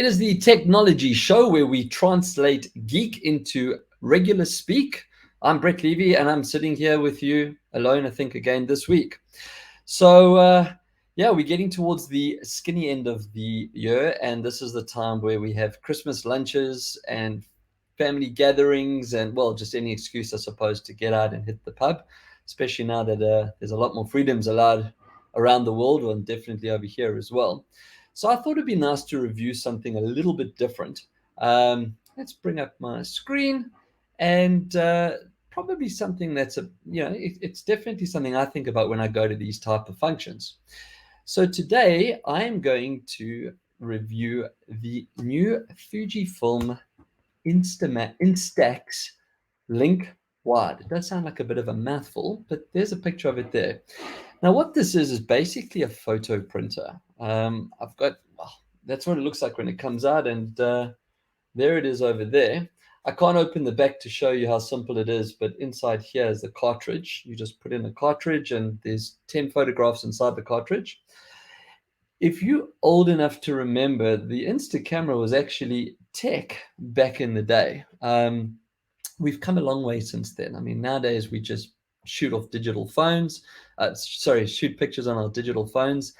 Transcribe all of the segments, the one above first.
It is the technology show where we translate geek into regular speak. I'm Brett Levy, and I'm sitting here with you alone, I think, again this week. So, yeah, we're getting towards the skinny end of the year, and this is the time where we have Christmas lunches and family gatherings and, well, just any excuse, I suppose, to get out and hit the pub, especially now that there's a lot more freedoms allowed around the world, and definitely over here as well. So I thought it'd be nice to review something a little bit different. Let's bring up my screen, and probably something that's it's definitely something I think about when I go to these type of functions. So today I am going to review the new FujiFilm Instax link wide. It does sound like a bit of a mouthful, but there's a picture of it there. Now, what this is basically a photo printer. I've got, well, that's what it looks like when it comes out, and there it is over there. I can't open the back to show you how simple it is, but inside here is the cartridge. You just put in a cartridge, and there's 10 photographs inside the cartridge. If you're old enough to remember, the Insta camera was actually tech back in the day. We've come a long way since then. I mean, nowadays we just shoot off digital phones, shoot pictures on our digital phones.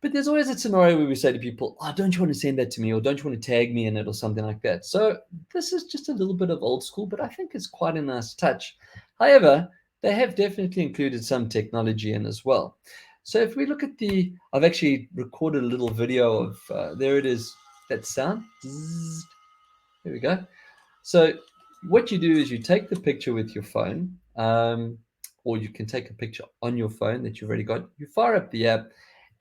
But there's always a scenario where we say to people, oh, don't you want to send that to me? Or don't you want to tag me in it or something like that? So this is just a little bit of old school, but I think it's quite a nice touch. However, they have definitely included some technology in as well. So if we look at I've actually recorded a little video of, there it is, that sound. There we go. So what you do is you take the picture with your phone, or you can take a picture on your phone that you've already got. You fire up the app,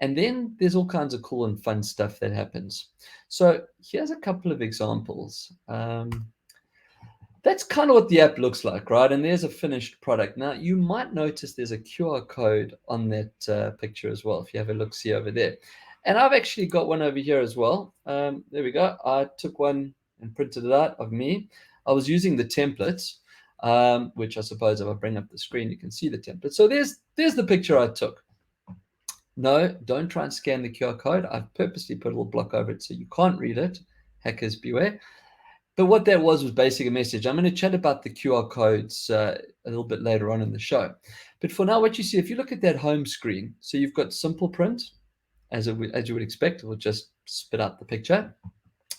and then there's all kinds of cool and fun stuff that happens. So here's a couple of examples. That's kind of what the app looks like, right? And there's a finished product. Now, you might notice there's a QR code on that picture as well, if you have a look-see over there. And I've actually got one over here as well. There we go. I took one and printed it out of me. I was using the templates, which I suppose if I bring up the screen, you can see the template. So there's the picture I took. No, don't try and scan the QR code. I've purposely put a little block over it so you can't read it. Hackers beware. But what that was basically a message. I'm going to chat about the QR codes a little bit later on in the show. But for now, what you see, if you look at that home screen, so you've got simple print, as you would expect. It will just spit out the picture.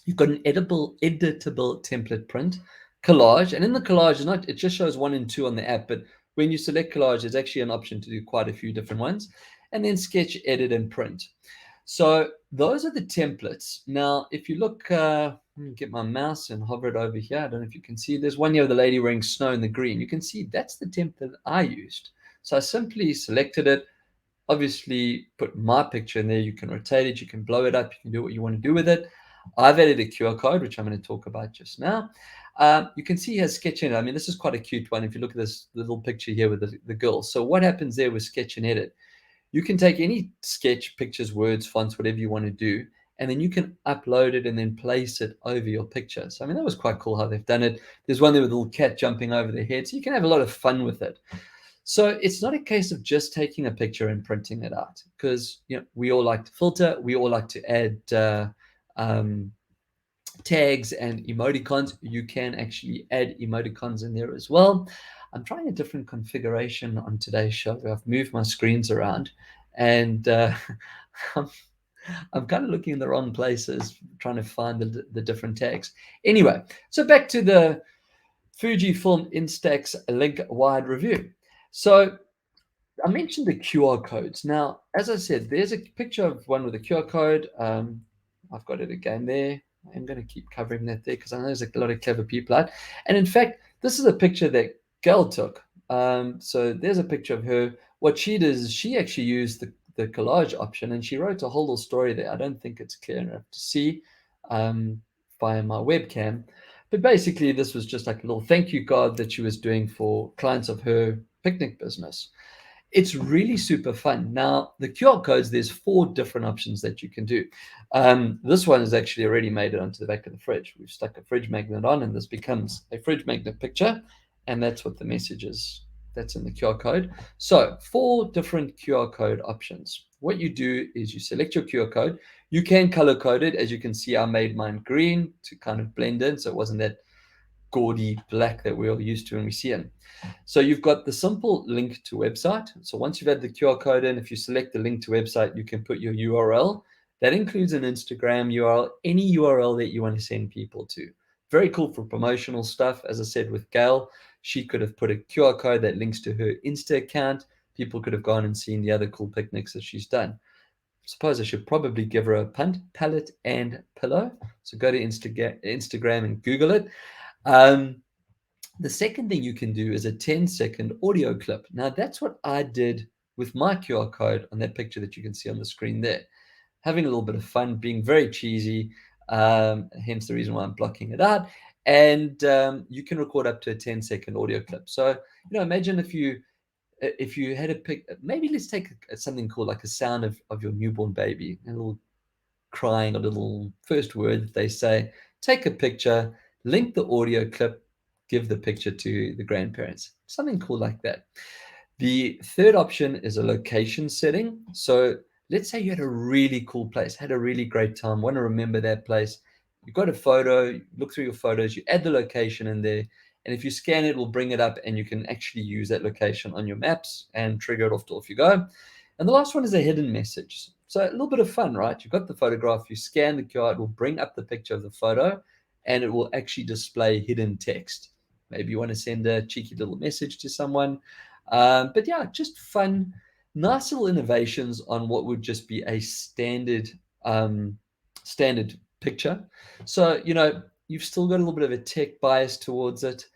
You've got an editable template print, collage, and in the collage, it just shows 1 and 2 on the app, but when you select collage, there's actually an option to do quite a few different ones, and then sketch, edit, and print. So those are the templates. Now, if you look, let me get my mouse and hover it over here. I don't know if you can see. There's one here with the lady wearing snow in the green. You can see that's the template I used. So I simply selected it, obviously put my picture in there. You can rotate it, you can blow it up, you can do what you want to do with it. I've added a QR code, which I'm going to talk about just now. You can see here sketch and edit. I mean, this is quite a cute one if you look at this little picture here with the girl. So what happens there with sketch and edit? You can take any sketch, pictures, words, fonts, whatever you want to do, and then you can upload it and then place it over your picture. So, I mean, that was quite cool how they've done it. There's one there with a little cat jumping over their head. So you can have a lot of fun with it. So it's not a case of just taking a picture and printing it out, because we all like to filter. We all like to add tags and emoticons. You can actually add emoticons in there as well. I'm trying a different configuration on today's show. I've moved my screens around, and I'm kind of looking in the wrong places, trying to find the different tags. Anyway, so back to the FujiFilm Instax link wide review. So I mentioned the QR codes. Now, as I said, there's a picture of one with a QR code. I've got it again there. I'm going to keep covering that there because I know there's a lot of clever people out. And in fact, this is a picture that Gail took. So there's a picture of her. What she did is she actually used the collage option, and she wrote a whole little story there. I don't think it's clear enough to see via my webcam. But basically, this was just like a little thank you card that she was doing for clients of her picnic business. It's really super fun. Now, the QR codes, there's 4 different options that you can do. This one has actually already made it onto the back of the fridge. We've stuck a fridge magnet on, and this becomes a fridge magnet picture, and that's what the message is That's in the QR code. So 4 different QR code options. What you do is you select your QR code. You can color code it. As you can see, I made mine green to kind of blend in, so it wasn't that gaudy black that we're all used to when we see them. So you've got the simple link to website. So once you've had the QR code in, if you select the link to website, you can put your URL. That includes an Instagram URL, any URL that you want to send people to. Very cool for promotional stuff. As I said with Gail, she could have put a QR code that links to her Insta account. People could have gone and seen the other cool picnics that she's done. I suppose I should probably give her a punt, palette and pillow. So go to Instagram and Google it. The second thing you can do is a 10-second audio clip. Now, that's what I did with my QR code on that picture that you can see on the screen there. Having a little bit of fun, being very cheesy, hence the reason why I'm blocking it out. And you can record up to a 10-second audio clip. So, imagine if you had a pick, maybe let's take something called like a sound of your newborn baby, a little crying, a little first word that they say. Take a picture, link the audio clip, give the picture to the grandparents, something cool like that. The third option is a location setting. So let's say you had a really cool place, had a really great time, want to remember that place. You've got a photo, look through your photos, you add the location in there, and if you scan it, it will bring it up, and you can actually use that location on your maps and trigger it off to off you go. And the last one is a hidden message. So a little bit of fun, right? You've got the photograph, you scan the QR, it will bring up the picture of the photo, and it will actually display hidden text. Maybe you want to send a cheeky little message to someone. But yeah, just fun, nice little innovations on what would just be a standard picture. So, you've still got a little bit of a tech bias towards it.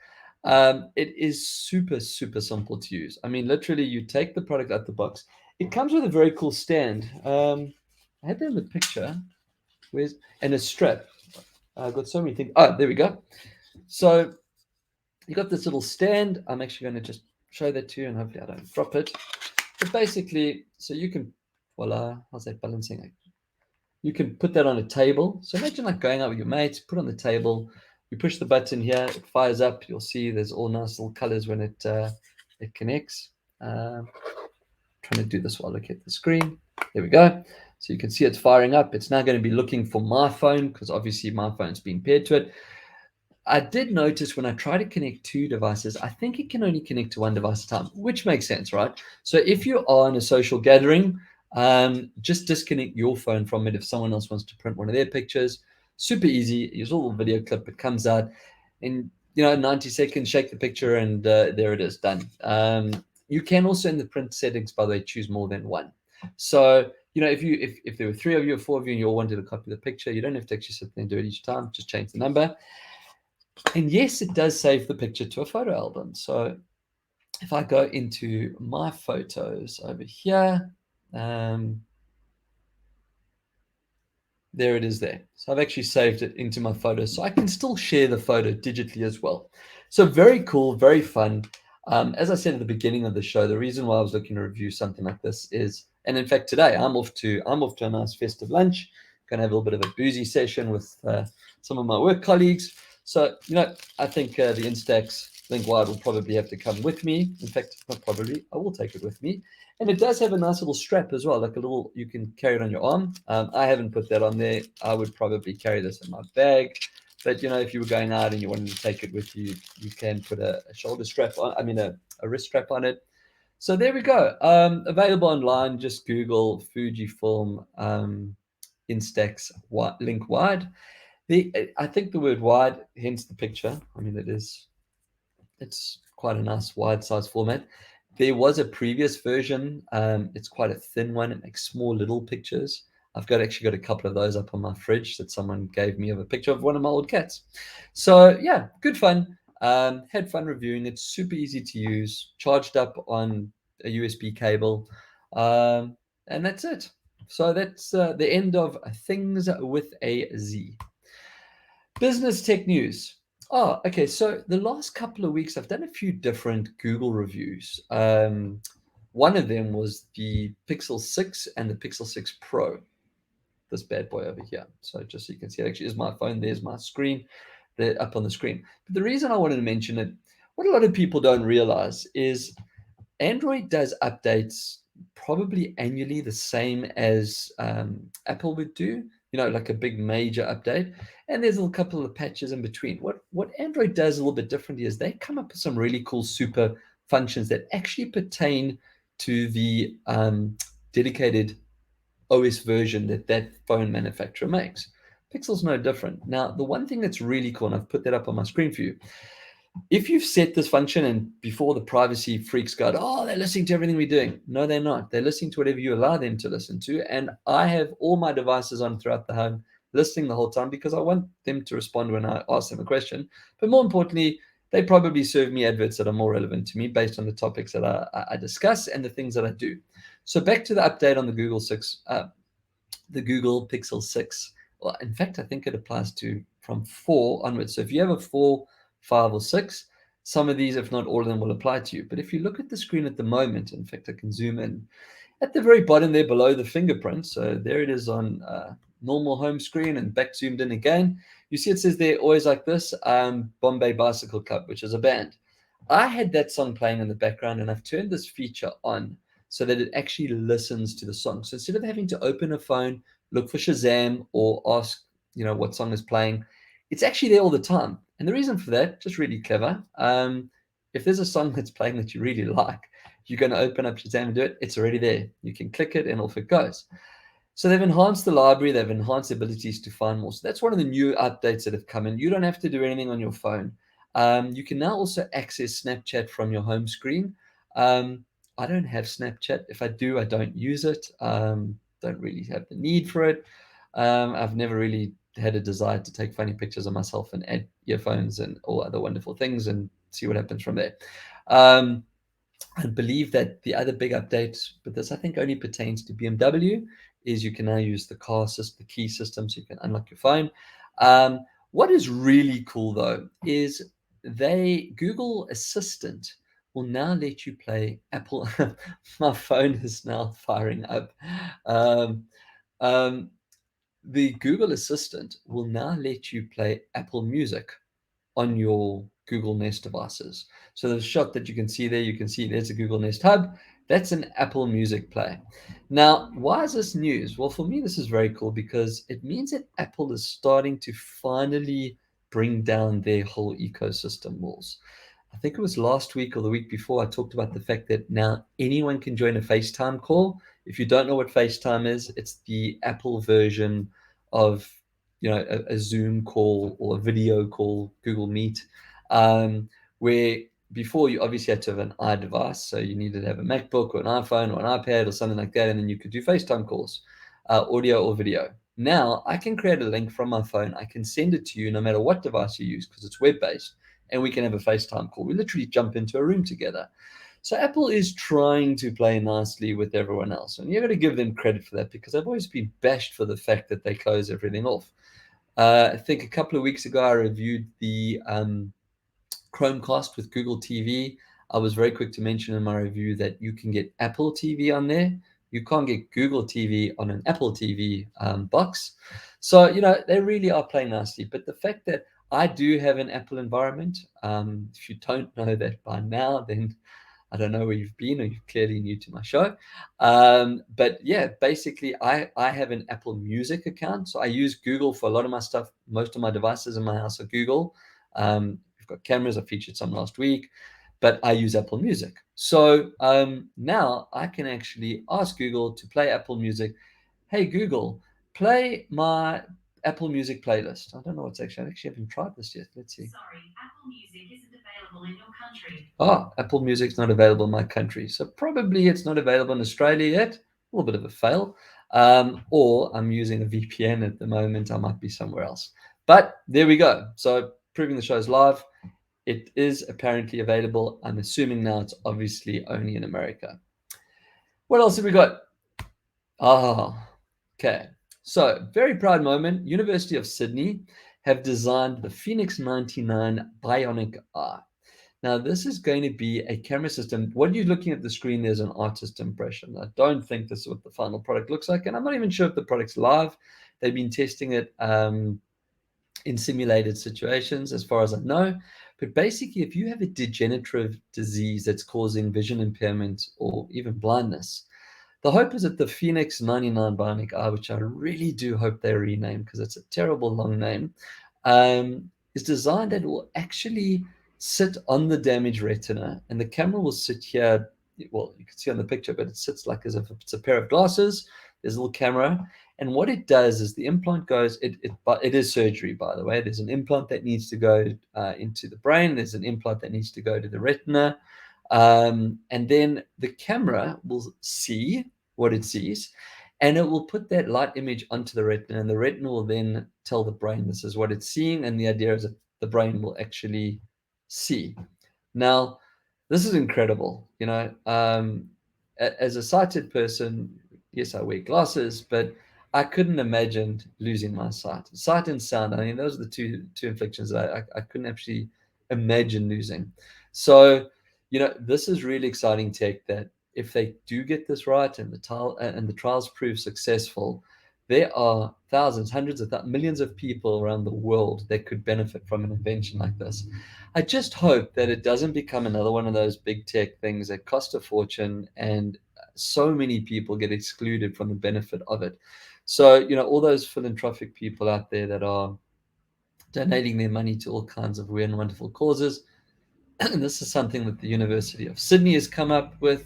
It is super, super simple to use. I mean, literally, you take the product out the box. It comes with a very cool stand. I had that in the picture. And a strap. I've got so many things. Oh, there we go. So you got this little stand. I'm actually going to just show that to you, and hopefully I don't drop it. But basically, so you can, voila, how's that balancing act? You can put that on a table. So imagine like going out with your mates, put on the table, you push the button here, it fires up. You'll see there's all nice little colors when it connects. Trying to do this while I look at the screen. There we go. So you can see it's firing up. It's now going to be looking for my phone because obviously my phone's being paired to it. I did notice when I try to connect 2 devices, I think it can only connect to 1 device at a time, which makes sense, right? So if you are in a social gathering, just disconnect your phone from it if someone else wants to print one of their pictures. Super easy. Use a little video clip. It comes out in 90 seconds, shake the picture, and there it is, done. You can also in the print settings, by the way, choose more than 1. So if there were 3 of you or 4 of you and you all wanted to copy the picture, you don't have to actually sit there and do it each time. Just change the number. And yes, it does save the picture to a photo album. So if I go into my photos over here, there it is there. So I've actually saved it into my photos. So I can still share the photo digitally as well. So very cool, very fun. As I said at the beginning of the show, the reason why I was looking to review something like this is, and in fact today I'm off to a nice festive lunch. Going to have a little bit of a boozy session with some of my work colleagues. So I think the Instax Link Wide will probably have to come with me. In fact, not probably, I will take it with me. And it does have a nice little strap as well, like you can carry it on your arm. I haven't put that on there. I would probably carry this in my bag. But, if you were going out and you wanted to take it with you, you can put a shoulder strap on, a wrist strap on it. So there we go. Available online, just Google FujiFilm Instax Link Wide. I think the word wide, hence the picture. I mean, it's quite a nice wide size format. There was a previous version. It's quite a thin one. It makes small little pictures. I've actually got a couple of those up on my fridge that someone gave me of a picture of one of my old cats. So yeah, good fun. Had fun reviewing it. Super easy to use. Charged up on a USB cable. And that's it. So that's the end of Things with a Z. Business tech news. Oh, okay. So the last couple of weeks, I've done a few different Google reviews. One of them was the Pixel 6 and the Pixel 6 Pro. This bad boy over here. So just so you can see, it actually is my phone. There's my screen. They're up on the screen. But the reason I wanted to mention it, what a lot of people don't realize is Android does updates probably annually, the same as Apple would do, like a big major update. And there's a couple of patches in between. What Android does a little bit differently is they come up with some really cool super functions that actually pertain to the dedicated OS version that phone manufacturer makes. Pixel's no different. Now, the one thing that's really cool, and I've put that up on my screen for you, if you've set this function and before the privacy freaks go, oh, they're listening to everything we're doing. No, they're not. They're listening to whatever you allow them to listen to. And I have all my devices on throughout the home, listening the whole time because I want them to respond when I ask them a question. But more importantly, they probably serve me adverts that are more relevant to me based on the topics that I discuss and the things that I do. So back to the update on the Google Pixel 6. Well, in fact, I think it applies to from 4 onwards. So if you have a 4, 5, or 6, some of these, if not all of them, will apply to you. But if you look at the screen at the moment, in fact, I can zoom in. At the very bottom there below the fingerprint, so there it is on normal home screen and back zoomed in again. You see it says there, always like this, Bombay Bicycle Club, which is a band. I had that song playing in the background and I've turned this feature on so that it actually listens to the song. So instead of having to open a phone, look for Shazam or ask, what song is playing, it's actually there all the time. And the reason for that, just really clever. If there's a song that's playing that you really like, you're going to open up Shazam and do it. It's already there. You can click it and off it goes. So they've enhanced the library. They've enhanced the abilities to find more. So that's one of the new updates that have come in. You don't have to do anything on your phone. You can now also access Snapchat from your home screen. I don't have Snapchat. If I do, I don't use it. Don't really have the need for it. I've never really had a desire to take funny pictures of myself and add earphones and all other wonderful things and see what happens from there. I believe that the other big update, but this I think only pertains to BMW, is you can now use the car system, the key system, so you can unlock your phone. What is really cool though is Google Assistant will now let you play Apple. My phone is now firing up. The Google Assistant will now let you play Apple Music on your Google Nest devices. So the shot that you can see there, you can see there's a Google Nest Hub. That's an Apple Music play. Now, why is this news? Well, for me, this is very cool because it means that Apple is starting to finally bring down their whole ecosystem walls. I think it was last week or the week before, I talked about the fact that now anyone can join a FaceTime call. If you don't know what FaceTime is, it's the Apple version of a Zoom call or a video call, Google Meet, where before you obviously had to have an iDevice, so you needed to have a MacBook or an iPhone or an iPad or something like that, and then you could do FaceTime calls, audio or video. Now I can create a link from my phone. I can send it to you no matter what device you use because it's web-based, and we can have a FaceTime call. We literally jump into a room together. So Apple is trying to play nicely with everyone else, and you've got to give them credit for that because I've always been bashed for the fact that they close everything off. I think a couple of weeks ago, I reviewed the Chromecast with Google TV. I was very quick to mention in my review that you can get Apple TV on there. You can't get Google TV on an Apple TV box. So, they really are playing nicely. But the fact that I do have an Apple environment, if you don't know that by now, then I don't know where you've been, or you're clearly new to my show. But yeah, basically, I have an Apple Music account. So I use Google for a lot of my stuff. Most of my devices in my house are Google. We've got cameras. I featured some last week, but I use Apple Music. So now I can actually ask Google to play Apple Music. Hey, Google, play my Apple Music playlist. I don't know what's I actually haven't tried this yet. Let's see. Sorry, Apple Music isn't available in your country. Oh, Apple Music's not available in my country. So probably it's not available in Australia yet. A little bit of a fail. Or I'm using a VPN at the moment. I might be somewhere else. But there we go. So proving the show's live. It is apparently available. I'm assuming now it's obviously only in America. What else have we got? Okay. So very proud moment. University of Sydney have designed the Phoenix 99 Bionic Eye. Now, this is going to be a camera system. What you're looking at the screen, there's an artist impression. I don't think this is what the final product looks like, and I'm not even sure if the product's live. They've been testing it in simulated situations, as far as I know. But basically, if you have a degenerative disease that's causing vision impairment or even blindness, the hope is that the Phoenix 99 Bionic Eye, which I really do hope they rename because it's a terrible long name, is designed that it will actually sit on the damaged retina, and the camera will sit here. Well, you can see on the picture, but it sits like as if it's a pair of glasses. There's a little camera, and what it does is the implant goes. It is surgery, by the way. There's an implant that needs to go into the brain. There's an implant that needs to go to the retina. And then the camera will see what it sees, and it will put that light image onto the retina, and the retina will then tell the brain this is what it's seeing, and the idea is that the brain will actually see. Now, this is incredible. As a sighted person, yes, I wear glasses, but I couldn't imagine losing my sight. Sight and sound, I mean, those are the two inflictions that I couldn't actually imagine losing. So, this is really exciting tech that if they do get this right and the trials prove successful, there are thousands, hundreds of millions of people around the world that could benefit from an invention like this. I just hope that it doesn't become another one of those big tech things that cost a fortune and so many people get excluded from the benefit of it. So, all those philanthropic people out there that are donating their money to all kinds of weird and wonderful causes, and this is something that the University of Sydney has come up with.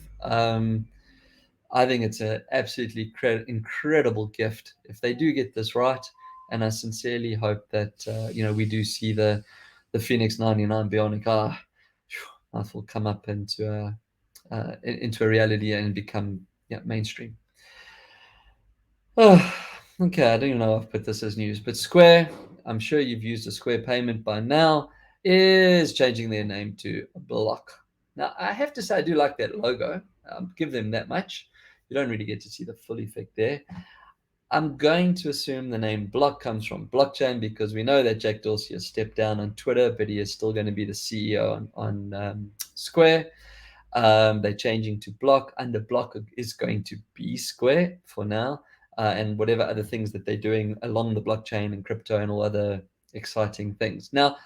I think it's an absolutely incredible gift if they do get this right. And I sincerely hope that we do see the Phoenix 99 Bionic Eye will come up into a reality and become mainstream. Oh, okay, I don't even know if I've put this as news, but Square, I'm sure you've used a Square payment by now, is changing their name to Block. Now, I have to say, I do like that logo. Give them that much. You don't really get to see the full effect there. I'm going to assume the name Block comes from blockchain because we know that Jack Dorsey has stepped down on Twitter, but he is still going to be the CEO on Square. They're changing to Block. Under Block is going to be Square for now, and whatever other things that they're doing along the blockchain and crypto and all other exciting things. Now,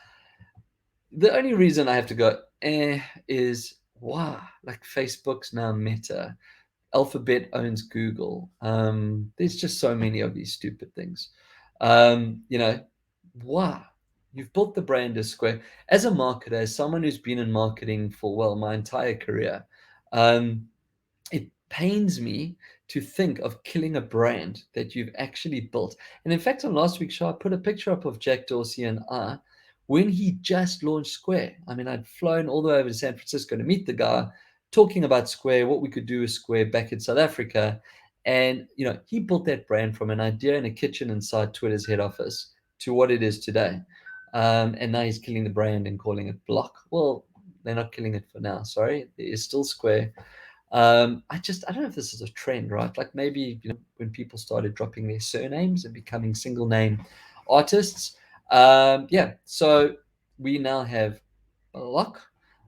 the only reason I have to go is wow, like Facebook's now Meta. Alphabet owns Google. There's just so many of these stupid things. Wow. You've built the brand as Square. As a marketer, as someone who's been in marketing for, well, my entire career, it pains me to think of killing a brand that you've actually built. And in fact, on last week's show, I put a picture up of Jack Dorsey and I when he just launched Square. I mean, I'd flown all the way over to San Francisco to meet the guy, talking about Square, what we could do with Square back in South Africa. And, he built that brand from an idea in a kitchen inside Twitter's head office to what it is today. And now he's killing the brand and calling it Block. Well, they're not killing it for now. Sorry. There is still Square. I don't know if this is a trend, right? Like maybe, when people started dropping their surnames and becoming single name artists. So we now have Block.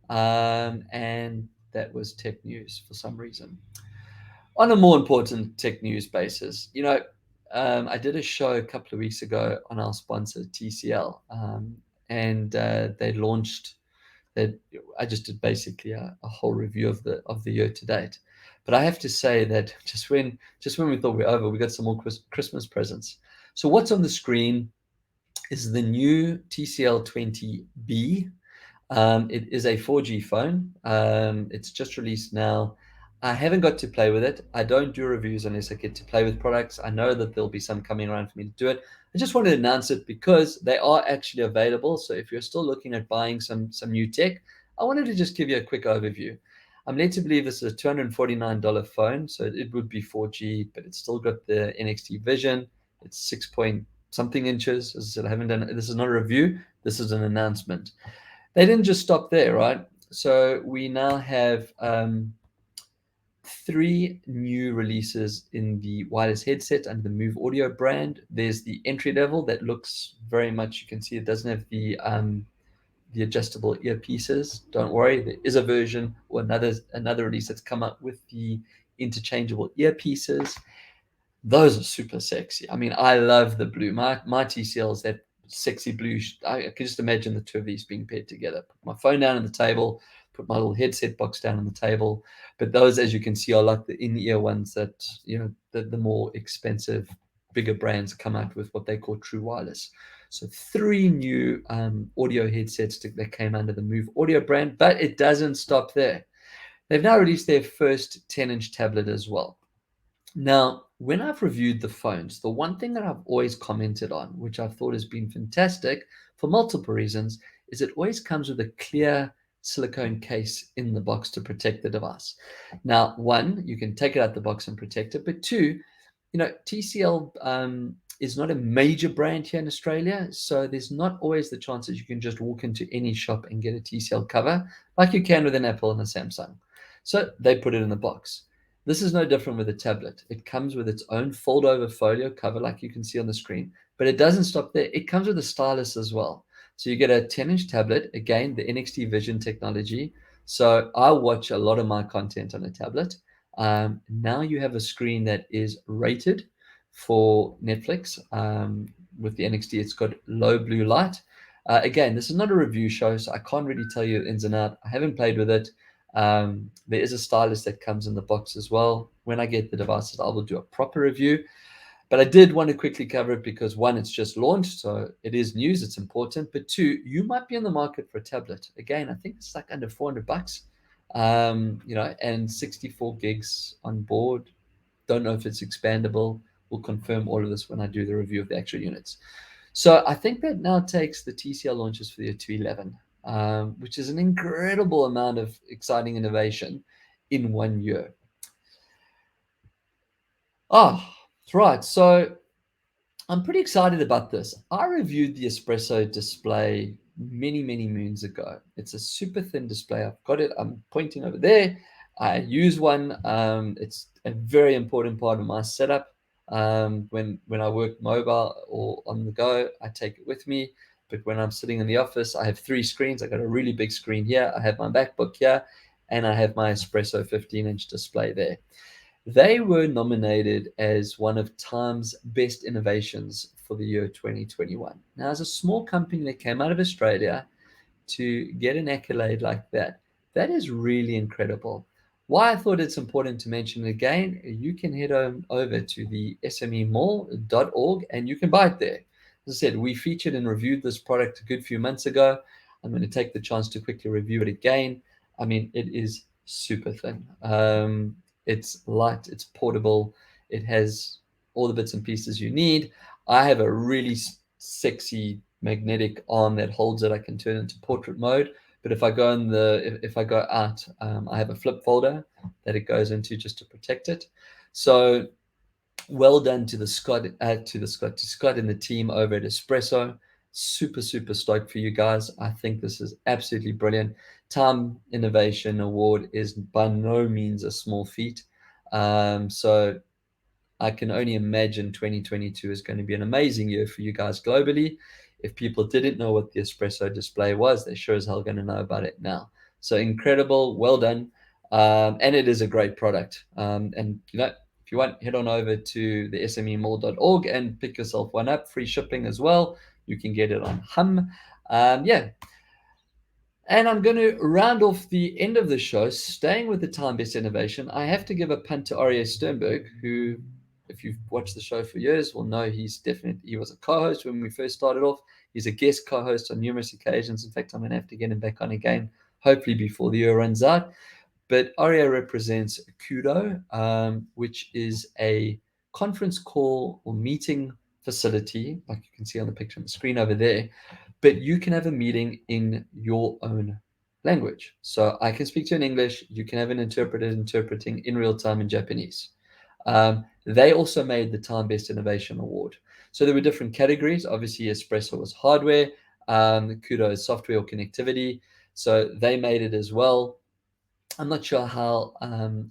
And that was tech news for some reason. On a more important tech news basis, I did a show a couple of weeks ago on our sponsor TCL, and they launched. I just did basically a whole review of the year to date. But I have to say that just when we thought we were over, we got some more Christmas presents. So what's on the screen is the new TCL 20B. It is a 4G phone. It's just released now. I haven't got to play with it. I don't do reviews unless I get to play with products. I know that there'll be some coming around for me to do it. I just wanted to announce it because they are actually available. So if you're still looking at buying some new tech, I wanted to just give you a quick overview. I'm led to believe this is a $249 phone, so it would be 4G, but it's still got the NXT Vision. It's 6 point something inches. As I said, I haven't done it. This is not a review. This is an announcement. They didn't just stop there, right? So we now have 3 new releases in the wireless headset under the Move Audio brand. There's the entry level that looks very much, you can see it doesn't have the adjustable earpieces. Don't worry, there is a version or another release that's come up with the interchangeable earpieces. Those are super sexy. I mean, I love the blue. My TCLs, that sexy blue. I can just imagine the two of these being paired together. Put my phone down on the table, put my little headset box down on the table. But those, as you can see, are like the in-ear ones that, the more expensive, bigger brands come out with what they call true wireless. So 3 new audio headsets that came under the Move Audio brand, but it doesn't stop there. They've now released their first 10-inch tablet as well. Now, when I've reviewed the phones, the one thing that I've always commented on, which I've thought has been fantastic for multiple reasons, is it always comes with a clear silicone case in the box to protect the device. Now, one, you can take it out the box and protect it, but two, TCL is not a major brand here in Australia, so there's not always the chance that you can just walk into any shop and get a TCL cover like you can with an Apple and a Samsung. So they put it in the box. This is no different with a tablet. It comes with its own fold-over folio cover, like you can see on the screen, but it doesn't stop there. It comes with a stylus as well. So you get a 10-inch tablet, again, the NXT Vision technology. So I watch a lot of my content on a tablet. Now you have a screen that is rated for Netflix. With the NXT, it's got low blue light. Again, this is not a review show, so I can't really tell you the ins and out. I haven't played with it. There is a stylus that comes in the box as well. When I get the devices, I will do a proper review. But I did want to quickly cover it because, one, it's just launched, so it is news, it's important. But two, you might be in the market for a tablet. Again, I think it's like under $400, and 64 gigs on board. Don't know if it's expandable. We'll confirm all of this when I do the review of the actual units. So I think that now takes the TCL launches for the 211, which is an incredible amount of exciting innovation in 1 year. Right. So I'm pretty excited about this. I reviewed the Espresso Display many, many moons ago. It's a super thin display. I've got it. I'm pointing over there. I use one. It's a very important part of my setup. When I work mobile or on the go, I take it with me. But when I'm sitting in the office, I have 3 screens. I got a really big screen here. I have my MacBook here, and I have my Espresso 15-inch display there. They were nominated as one of Time's best innovations for the year 2021. Now, as a small company that came out of Australia to get an accolade like that, that is really incredible. Why I thought it's important to mention again, you can head on over to the SMEmall.org and you can buy it there. As I said, we featured and reviewed this product a good few months ago. I'm going to take the chance to quickly review it again. I mean, it is super thin. It's light, it's portable, it has all the bits and pieces you need. I have a really sexy magnetic arm that holds it. I can turn into portrait mode. But if I go if I go out, I have a flip folder that it goes into just to protect it. So well done to Scott and the team over at Espresso. Super, super stoked for you guys. I think this is absolutely brilliant. Time Innovation Award is by no means a small feat. So I can only imagine 2022 is going to be an amazing year for you guys globally. If people didn't know what the Espresso Display was, they're sure as hell going to know about it now. So incredible, well done. And it is a great product. And if you want, head on over to the smemall.org and pick yourself one up. Free shipping as well. You can get it on Hum. And I'm going to round off the end of the show, staying with the time-based innovation. I have to give a punt to Arie Sternberg, who, if you've watched the show for years, will know he was a co-host when we first started off. He's a guest co-host on numerous occasions. In fact, I'm going to have to get him back on again, hopefully before the year runs out. But Aria represents Kudo, which is a conference call or meeting facility, like you can see on the picture on the screen over there. But you can have a meeting in your own language. So I can speak to you in English. You can have an interpreter interpreting in real time in Japanese. They also made the Time Best Innovation Award. So there were different categories. Obviously, Espresso was hardware. Kudo is software or connectivity. So they made it as well. I'm not sure how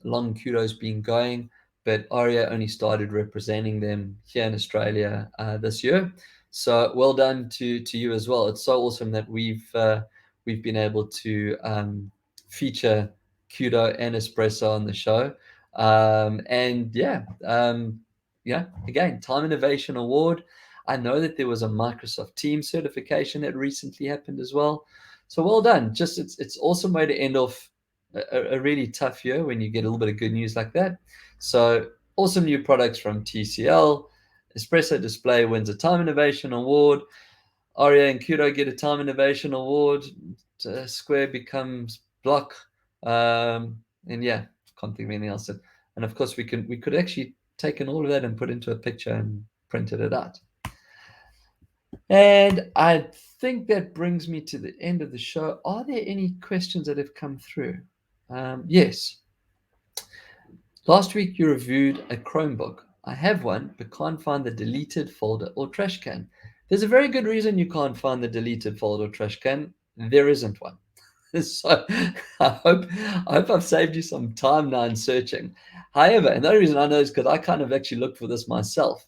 long Kudo's been going, but Aria only started representing them here in Australia this year. So well done to you as well. It's so awesome that we've been able to feature Kudo and Espresso on the show. Again, Time Innovation Award. I know that there was a Microsoft Teams certification that recently happened as well. So well done. Just it's awesome way to end off a really tough year when you get a little bit of good news like that. So awesome new products from TCL. Espresso Display wins a Time Innovation Award. Aria and Kudo get a Time Innovation Award. Square becomes Block. And yeah, can't think of anything else. And of course, we could actually taken all of that and put into a picture and printed it out. And I think that brings me to the end of the show. Are there any questions that have come through? Yes. Last week you reviewed a Chromebook. I have one, but can't find the deleted folder or trash can. There's a very good reason you can't find the deleted folder or trash can. There isn't one. So I hope I've saved you some time now in searching. However, and the only reason I know is because I kind of actually looked for this myself.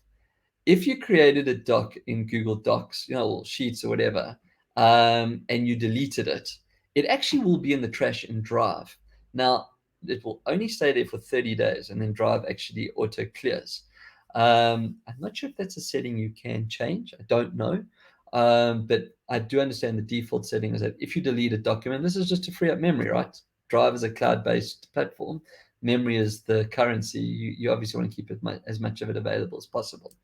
If you created a doc in Google Docs, or Sheets or whatever, and you deleted it, it actually will be in the trash in Drive. Now, it will only stay there for 30 days, and then Drive actually auto clears. I'm not sure if that's a setting you can change. I don't know. But I do understand the default setting is that if you delete a document, this is just to free up memory, right? Drive is a cloud-based platform. Memory is the currency. You obviously want to keep as much of it available as possible.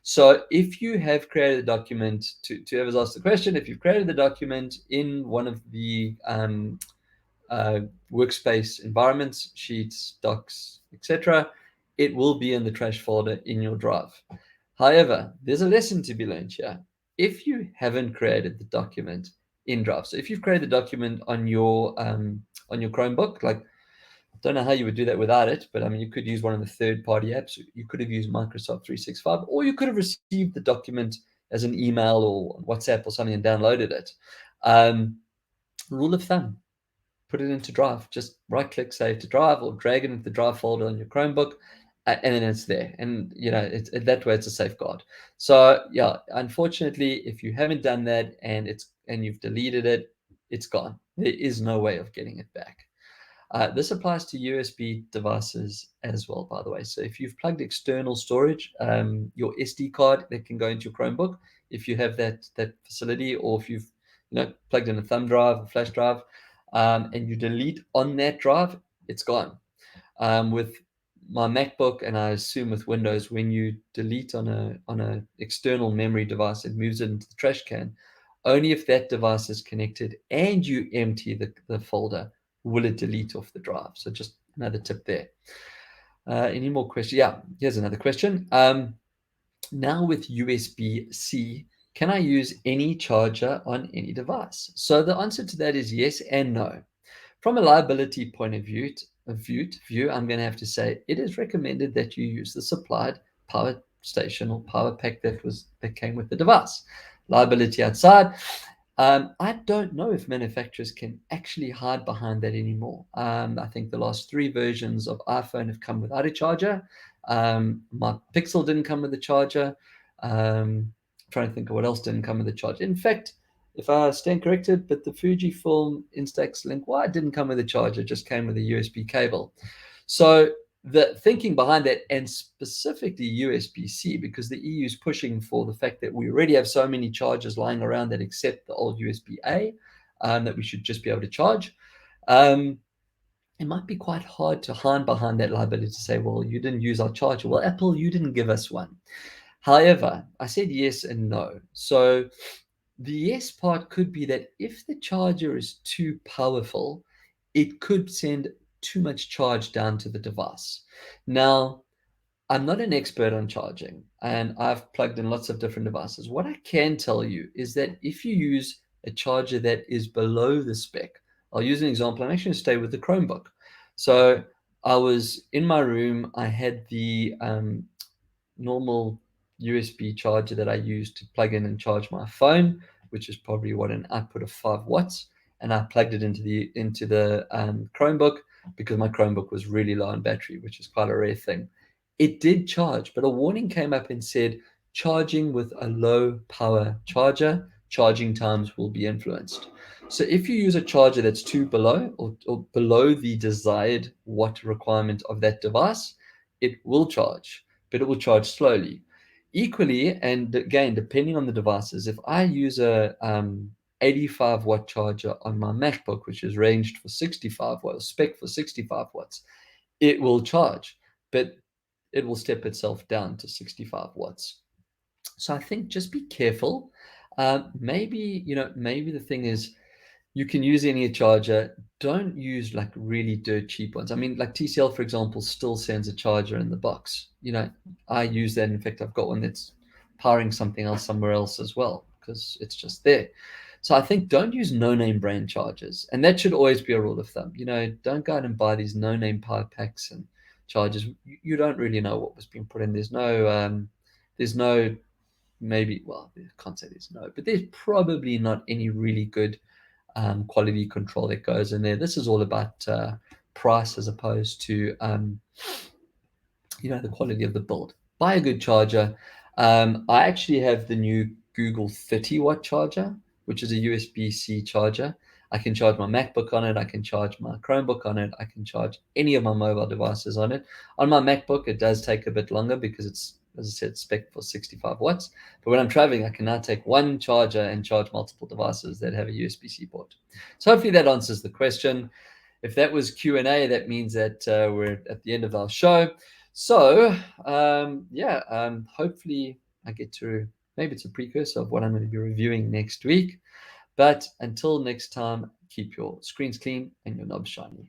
So if you have created a document, to whoever's asked the question, if you've created the document in one of the workspace environments, Sheets, Docs, etc., it will be in the trash folder in your Drive. However, there's a lesson to be learned here. If you haven't created the document in Drive, so if you've created the document on your Chromebook, like, I don't know how you would do that without it, but I mean, you could use one of the third-party apps. You could have used Microsoft 365, or you could have received the document as an email or WhatsApp or something and downloaded it. Rule of thumb, put it into Drive. Just right-click, save to Drive, or drag it into the Drive folder on your Chromebook, and then it's there. And that way it's a safeguard. So yeah, unfortunately, if you haven't done that and you've deleted it, it's gone. There is no way of getting it back. This applies to USB devices as well, by the way. So if you've plugged external storage, your SD card that can go into your Chromebook, if you have that facility, or if you've plugged in a thumb drive, a flash drive, and you delete on that drive, it's gone. With my MacBook, and I assume with Windows, when you delete on a external memory device, it moves it into the trash can. Only if that device is connected and you empty the folder will it delete off the drive. So just another tip there. Any more questions? Yeah, here's another question. Now with USB-C, can I use any charger on any device? So the answer to that is yes and no. From a liability point of view, I'm going to have to say it is recommended that you use the supplied power station or power pack that came with the device. Liability outside. I don't know if manufacturers can actually hide behind that anymore. I think the last 3 versions of iPhone have come without a charger. My Pixel didn't come with a charger. Trying to think of what else didn't come with a charger. In fact, if I stand corrected, but the FujiFilm Instax Link Y didn't come with a charger, just came with a USB cable. So the thinking behind that, and specifically USB-C, because the EU is pushing for the fact that we already have so many chargers lying around that accept the old USB-A, that we should just be able to charge. It might be quite hard to hide behind that liability to say, well, you didn't use our charger. Well, Apple, you didn't give us one. However, I said yes and no. So the yes part could be that if the charger is too powerful, it could send too much charge down to the device. Now, I'm not an expert on charging, and I've plugged in lots of different devices. What I can tell you is that if you use a charger that is below the spec, I'll use an example. I'm actually going to stay with the Chromebook. So I was in my room. I had the normal USB charger that I use to plug in and charge my phone, which is probably an output of 5 watts. And I plugged it into the Chromebook because my Chromebook was really low on battery, which is quite a rare thing. It did charge, but a warning came up and said, charging with a low power charger, charging times will be influenced. So if you use a charger that's too below or below the desired watt requirement of that device, it will charge, but it will charge slowly. Equally, and again, depending on the devices, if I use a 85 watt charger on my MacBook, which is ranged for 65 watts, spec for 65 watts, it will charge, but it will step itself down to 65 watts. So I think just be careful. Maybe, maybe the thing is you can use any charger. Don't use like really dirt cheap ones. I mean, like TCL, for example, still sends a charger in the box. I use that. In fact, I've got one that's powering something else somewhere else as well because it's just there. So I think don't use no-name brand chargers, and that should always be a rule of thumb. Don't go out and buy these no-name power packs and chargers. You don't really know what was being put in. There's no maybe. Well, I can't say there's no, but there's probably not any really good quality control that goes in there. This is all about price as opposed to the quality of the build. Buy a good charger. I actually have the new Google 30 watt charger, which is a USB-C charger. I can charge my MacBook on it. I can charge my Chromebook on it. I can charge any of my mobile devices on it. On my MacBook, it does take a bit longer because it's, as I said, spec for 65 watts. But when I'm traveling, I can now take one charger and charge multiple devices that have a USB-C port. So hopefully that answers the question. If that was Q&A, that means that we're at the end of our show. So hopefully I get to, maybe it's a precursor of what I'm going to be reviewing next week. But until next time, keep your screens clean and your knobs shiny.